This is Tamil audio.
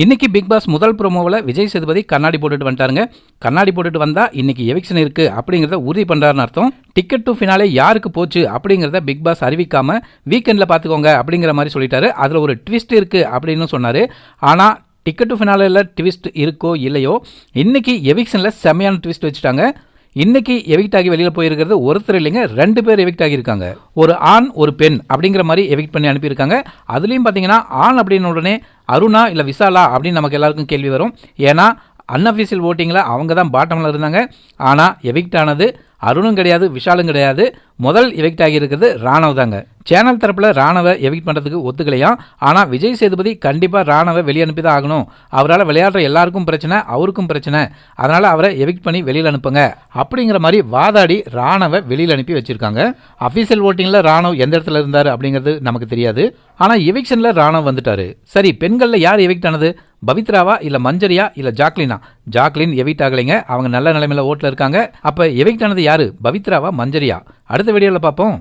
இன்னைக்கு பிக் பாஸ் முதல் ப்ரோமோவில் விஜய் சேதுபதி கண்ணாடி போட்டுட்டு வந்துட்டாருங்க. கண்ணாடி போட்டுட்டு வந்தா இன்னைக்கு எவிக்ஷன் இருக்கு அப்படிங்கிறத உறுதி பண்றாருன்னு அர்த்தம். டிக்கெட் டு ஃபினாலே யாருக்கு போச்சு அப்படிங்கிறத பிக் பாஸ் அறிவிக்காம வீக்கெண்ட்ல பாத்துக்கோங்க அப்படிங்கிற மாதிரி சொல்லிட்டாரு. அதுல ஒரு ட்விஸ்ட் இருக்கு அப்படின்னு சொன்னாரு. ஆனா டிக்கெட் டு ஃபினாலேல ட்விஸ்ட் இருக்கோ இல்லையோ, இன்னைக்கு எவிக்ஷன்ல செமையான ட்விஸ்ட் வச்சுட்டாங்க. இன்னைக்கு எவிக்ட் ஆகி வெளியில் போயிருக்கிறது ஒருத்தர் இல்லைங்க, 2 பேர் எவிக்ட் ஆகியிருக்காங்க. ஒரு ஆண் ஒரு பெண் அப்படிங்கிற மாதிரி எவிக்ட் பண்ணி அனுப்பியிருக்காங்க. அதுலேயும் பார்த்தீங்கன்னா ஆண் அப்படின்னு உடனே அருணா இல்லை விசாலா அப்படின்னு நமக்கு எல்லாருக்கும் கேள்வி வரும். ஏன்னா அன்அஃபிஷியல் ஓட்டிங்கில் அவங்க தான் பாட்டமில் இருந்தாங்க. ஆனால் எவிக்ட் ஆனது அருணும் கிடையாது, விஷாலும் கிடையாது. முதல் எவிக்ட் ஆகியிருக்கிறது ராணவ் தாங்க. சேனல் தரப்பில் ராணவை எவிக்ட் பண்ணுறதுக்கு ஒத்துக்கலையாம். ஆனால் விஜய் சேதுபதி கண்டிப்பாக ராணவை வெளியே அனுப்பி தான் ஆகணும். அவரால் விளையாடுற எல்லாருக்கும் பிரச்சனை, அவருக்கும் பிரச்சனை. அதனால் அவரை எவிக்ட் பண்ணி வெளியில் அனுப்புங்க அப்படிங்கிற மாதிரி வாதாடி ராணவை வெளியில் அனுப்பி வச்சிருக்காங்க. அஃபீஷியல் ஓட்டிங்கில் ராணவ் எந்த இடத்துல இருந்தார் அப்படிங்கிறது நமக்கு தெரியாது. ஆனால் எவிக்ஷனில் ராணவ் வந்துட்டாரு. சரி, பெண்களில் யார் எவிக்ட் ஆனது? பவித்ராவா இல்லை மஞ்சரியா இல்லை ஜாக்லினா? ஜாக்லின் எவிக்ட் ஆகலைங்க, அவங்க நல்ல நிலைமையில் ஓட்டில் இருக்காங்க. அப்போ எவிக்ட் ஆனது யாரு? பவித்ராவா மஞ்சரியா? அடுத்த வீடியோவில் பார்ப்போம்.